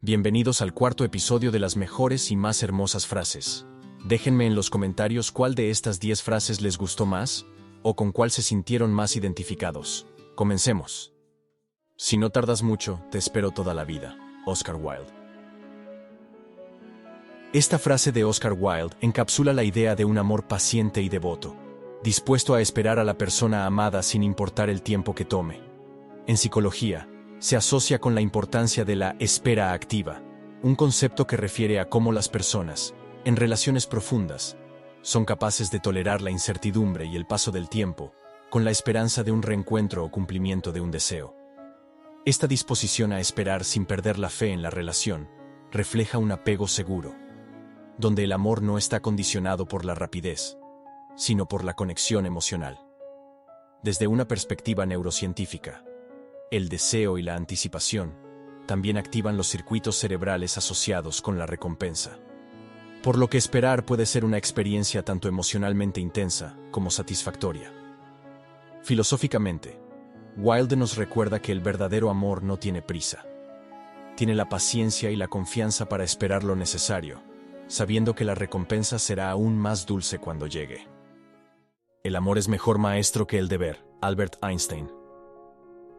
Bienvenidos al cuarto episodio de las mejores y más hermosas frases. Déjenme en los comentarios cuál de estas 10 frases les gustó más, o con cuál se sintieron más identificados. Comencemos. Si no tardas mucho, te espero toda la vida. Oscar Wilde. Esta frase de Oscar Wilde encapsula la idea de un amor paciente y devoto, dispuesto a esperar a la persona amada sin importar el tiempo que tome. En psicología, se asocia con la importancia de la espera activa, un concepto que refiere a cómo las personas, en relaciones profundas, son capaces de tolerar la incertidumbre y el paso del tiempo, con la esperanza de un reencuentro o cumplimiento de un deseo. Esta disposición a esperar sin perder la fe en la relación refleja un apego seguro, donde el amor no está condicionado por la rapidez, sino por la conexión emocional. Desde una perspectiva neurocientífica, el deseo y la anticipación también activan los circuitos cerebrales asociados con la recompensa, por lo que esperar puede ser una experiencia tanto emocionalmente intensa como satisfactoria. Filosóficamente, Wilde nos recuerda que el verdadero amor no tiene prisa. Tiene la paciencia y la confianza para esperar lo necesario, sabiendo que la recompensa será aún más dulce cuando llegue. El amor es mejor maestro que el deber. Albert Einstein.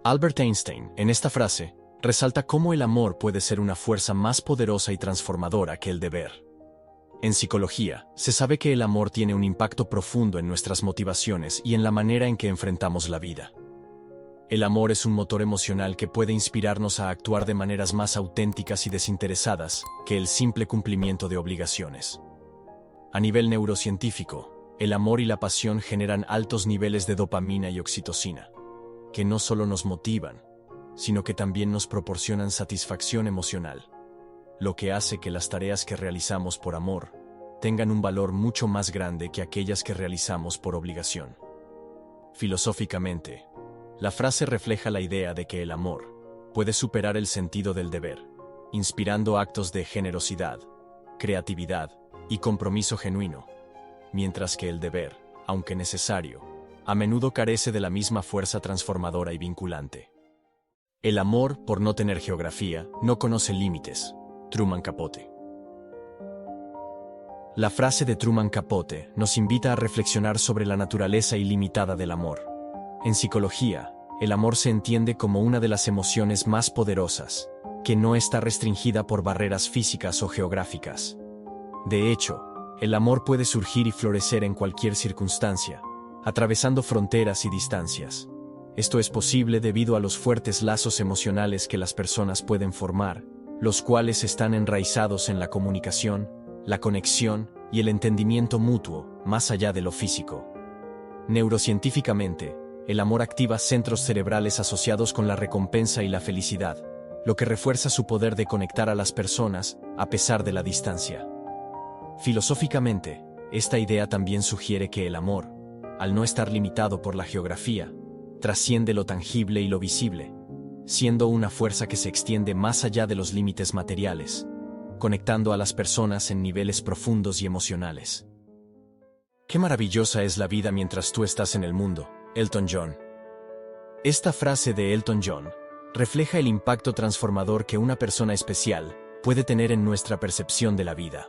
Albert Einstein, en esta frase, resalta cómo el amor puede ser una fuerza más poderosa y transformadora que el deber. En psicología, se sabe que el amor tiene un impacto profundo en nuestras motivaciones y en la manera en que enfrentamos la vida. El amor es un motor emocional que puede inspirarnos a actuar de maneras más auténticas y desinteresadas que el simple cumplimiento de obligaciones. A nivel neurocientífico, el amor y la pasión generan altos niveles de dopamina y oxitocina, que no solo nos motivan, sino que también nos proporcionan satisfacción emocional, lo que hace que las tareas que realizamos por amor tengan un valor mucho más grande que aquellas que realizamos por obligación. Filosóficamente, la frase refleja la idea de que el amor puede superar el sentido del deber, inspirando actos de generosidad, creatividad y compromiso genuino, mientras que el deber, aunque necesario, a menudo carece de la misma fuerza transformadora y vinculante. El amor, por no tener geografía, no conoce límites. Truman Capote. La frase de Truman Capote nos invita a reflexionar sobre la naturaleza ilimitada del amor. En psicología, el amor se entiende como una de las emociones más poderosas, que no está restringida por barreras físicas o geográficas. De hecho, el amor puede surgir y florecer en cualquier circunstancia, atravesando fronteras y distancias. Esto es posible debido a los fuertes lazos emocionales que las personas pueden formar, los cuales están enraizados en la comunicación, la conexión y el entendimiento mutuo, más allá de lo físico. Neurocientíficamente, el amor activa centros cerebrales asociados con la recompensa y la felicidad, lo que refuerza su poder de conectar a las personas, a pesar de la distancia. Filosóficamente, esta idea también sugiere que el amor, al no estar limitado por la geografía, trasciende lo tangible y lo visible, siendo una fuerza que se extiende más allá de los límites materiales, conectando a las personas en niveles profundos y emocionales. Qué maravillosa es la vida mientras tú estás en el mundo. Elton John. Esta frase de Elton John refleja el impacto transformador que una persona especial puede tener en nuestra percepción de la vida.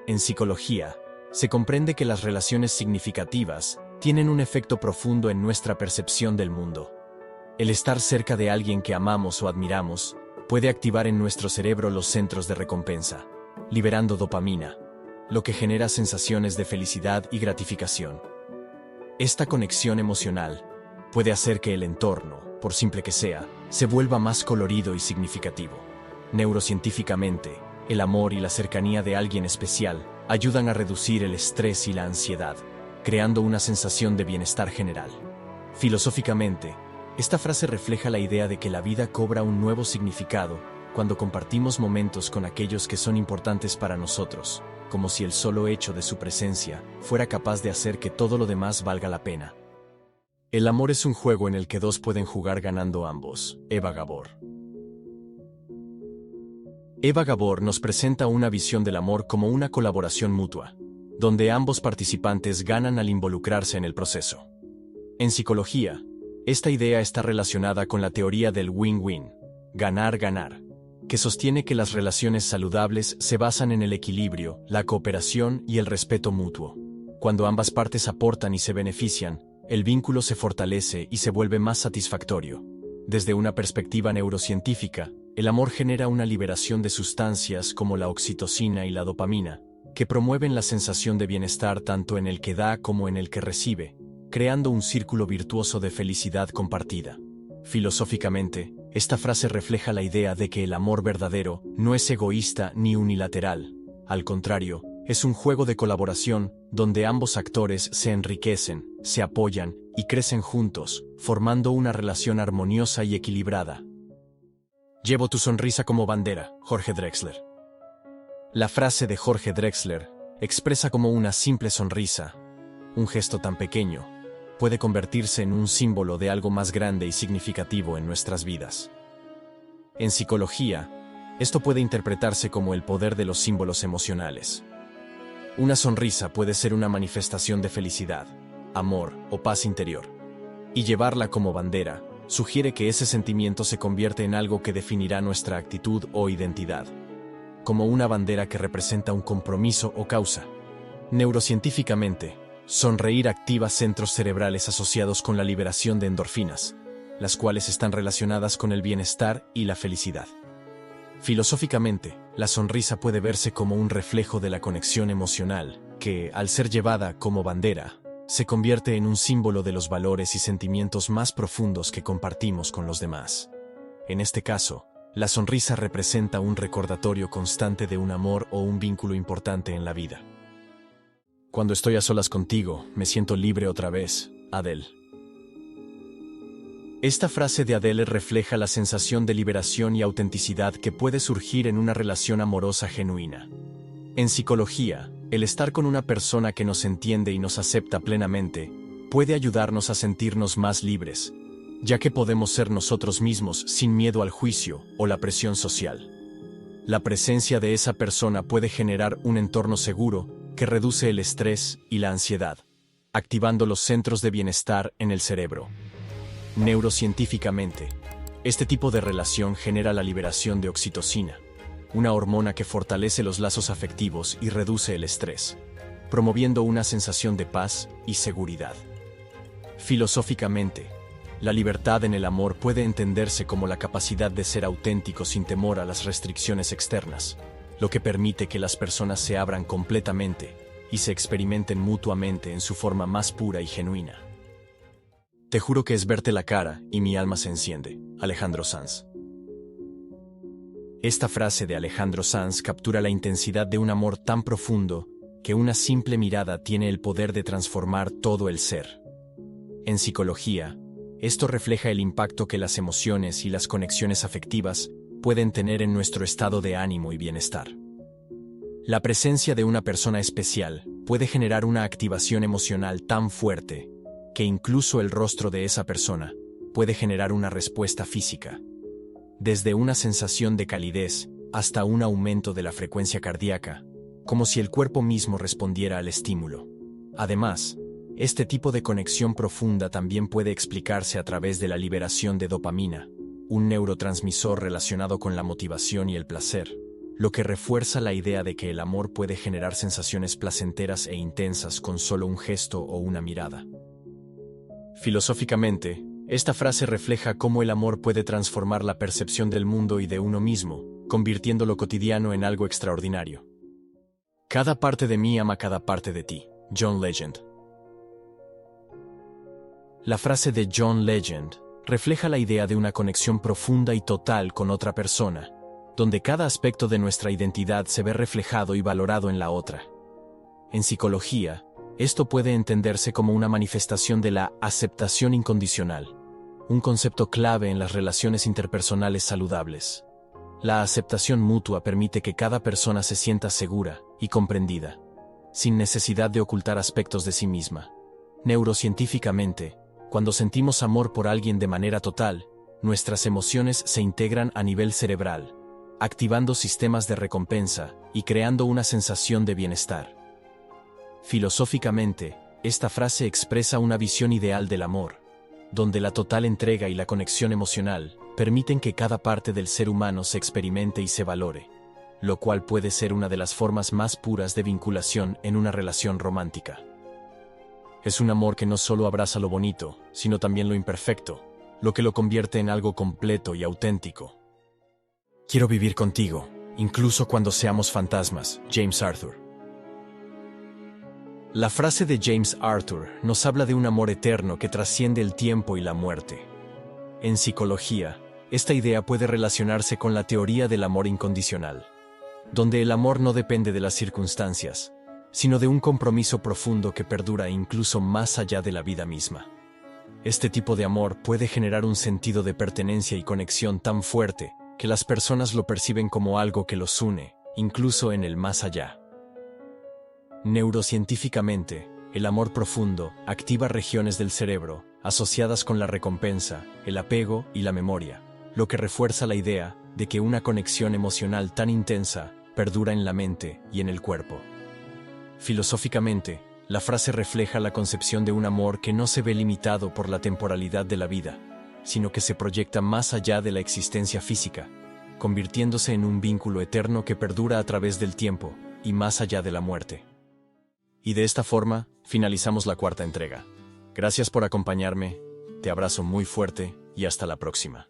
En psicología, se comprende que las relaciones significativas tienen un efecto profundo en nuestra percepción del mundo. El estar cerca de alguien que amamos o admiramos puede activar en nuestro cerebro los centros de recompensa, liberando dopamina, lo que genera sensaciones de felicidad y gratificación. Esta conexión emocional puede hacer que el entorno, por simple que sea, se vuelva más colorido y significativo. Neurocientíficamente, el amor y la cercanía de alguien especial ayudan a reducir el estrés y la ansiedad, creando una sensación de bienestar general. Filosóficamente, esta frase refleja la idea de que la vida cobra un nuevo significado cuando compartimos momentos con aquellos que son importantes para nosotros, como si el solo hecho de su presencia fuera capaz de hacer que todo lo demás valga la pena. El amor es un juego en el que dos pueden jugar ganando ambos. Eva Gabor. Eva Gabor nos presenta una visión del amor como una colaboración mutua, donde ambos participantes ganan al involucrarse en el proceso. En psicología, esta idea está relacionada con la teoría del win-win, ganar-ganar, que sostiene que las relaciones saludables se basan en el equilibrio, la cooperación y el respeto mutuo. Cuando ambas partes aportan y se benefician, el vínculo se fortalece y se vuelve más satisfactorio. Desde una perspectiva neurocientífica, el amor genera una liberación de sustancias como la oxitocina y la dopamina, que promueven la sensación de bienestar tanto en el que da como en el que recibe, creando un círculo virtuoso de felicidad compartida. Filosóficamente, esta frase refleja la idea de que el amor verdadero no es egoísta ni unilateral. Al contrario, es un juego de colaboración donde ambos actores se enriquecen, se apoyan y crecen juntos, formando una relación armoniosa y equilibrada. Llevo tu sonrisa como bandera, Jorge Drexler. La frase de Jorge Drexler expresa cómo una simple sonrisa, un gesto tan pequeño, puede convertirse en un símbolo de algo más grande y significativo en nuestras vidas. En psicología, esto puede interpretarse como el poder de los símbolos emocionales. Una sonrisa puede ser una manifestación de felicidad, amor o paz interior. Y llevarla como bandera sugiere que ese sentimiento se convierte en algo que definirá nuestra actitud o identidad, como una bandera que representa un compromiso o causa. Neurocientíficamente, sonreír activa centros cerebrales asociados con la liberación de endorfinas, las cuales están relacionadas con el bienestar y la felicidad. Filosóficamente, la sonrisa puede verse como un reflejo de la conexión emocional, que, al ser llevada como bandera, se convierte en un símbolo de los valores y sentimientos más profundos que compartimos con los demás. En este caso, la sonrisa representa un recordatorio constante de un amor o un vínculo importante en la vida. Cuando estoy a solas contigo, me siento libre otra vez, Adele. Esta frase de Adele refleja la sensación de liberación y autenticidad que puede surgir en una relación amorosa genuina. En psicología, el estar con una persona que nos entiende y nos acepta plenamente puede ayudarnos a sentirnos más libres, ya que podemos ser nosotros mismos sin miedo al juicio o la presión social. La presencia de esa persona puede generar un entorno seguro que reduce el estrés y la ansiedad, activando los centros de bienestar en el cerebro. Neurocientíficamente, este tipo de relación genera la liberación de oxitocina, una hormona que fortalece los lazos afectivos y reduce el estrés, promoviendo una sensación de paz y seguridad. Filosóficamente, la libertad en el amor puede entenderse como la capacidad de ser auténtico sin temor a las restricciones externas, lo que permite que las personas se abran completamente y se experimenten mutuamente en su forma más pura y genuina. Te juro que es verte la cara y mi alma se enciende, Alejandro Sanz. Esta frase de Alejandro Sanz captura la intensidad de un amor tan profundo que una simple mirada tiene el poder de transformar todo el ser. En psicología, esto refleja el impacto que las emociones y las conexiones afectivas pueden tener en nuestro estado de ánimo y bienestar. La presencia de una persona especial puede generar una activación emocional tan fuerte que incluso el rostro de esa persona puede generar una respuesta física, desde una sensación de calidez hasta un aumento de la frecuencia cardíaca, como si el cuerpo mismo respondiera al estímulo. Además, este tipo de conexión profunda también puede explicarse a través de la liberación de dopamina, un neurotransmisor relacionado con la motivación y el placer, lo que refuerza la idea de que el amor puede generar sensaciones placenteras e intensas con solo un gesto o una mirada. Filosóficamente, esta frase refleja cómo el amor puede transformar la percepción del mundo y de uno mismo, convirtiendo lo cotidiano en algo extraordinario. Cada parte de mí ama cada parte de ti, John Legend. La frase de John Legend refleja la idea de una conexión profunda y total con otra persona, donde cada aspecto de nuestra identidad se ve reflejado y valorado en la otra. En psicología, esto puede entenderse como una manifestación de la aceptación incondicional, un concepto clave en las relaciones interpersonales saludables. La aceptación mutua permite que cada persona se sienta segura y comprendida, sin necesidad de ocultar aspectos de sí misma. Neurocientíficamente, cuando sentimos amor por alguien de manera total, nuestras emociones se integran a nivel cerebral, activando sistemas de recompensa y creando una sensación de bienestar. Filosóficamente, esta frase expresa una visión ideal del amor, donde la total entrega y la conexión emocional permiten que cada parte del ser humano se experimente y se valore, lo cual puede ser una de las formas más puras de vinculación en una relación romántica. Es un amor que no solo abraza lo bonito, sino también lo imperfecto, lo que lo convierte en algo completo y auténtico. Quiero vivir contigo, incluso cuando seamos fantasmas, James Arthur. La frase de James Arthur nos habla de un amor eterno que trasciende el tiempo y la muerte. En psicología, esta idea puede relacionarse con la teoría del amor incondicional, donde el amor no depende de las circunstancias, sino de un compromiso profundo que perdura incluso más allá de la vida misma. Este tipo de amor puede generar un sentido de pertenencia y conexión tan fuerte que las personas lo perciben como algo que los une, incluso en el más allá. Neurocientíficamente, el amor profundo activa regiones del cerebro asociadas con la recompensa, el apego y la memoria, lo que refuerza la idea de que una conexión emocional tan intensa perdura en la mente y en el cuerpo. Filosóficamente, la frase refleja la concepción de un amor que no se ve limitado por la temporalidad de la vida, sino que se proyecta más allá de la existencia física, convirtiéndose en un vínculo eterno que perdura a través del tiempo y más allá de la muerte. Y de esta forma, finalizamos la cuarta entrega. Gracias por acompañarme, te abrazo muy fuerte y hasta la próxima.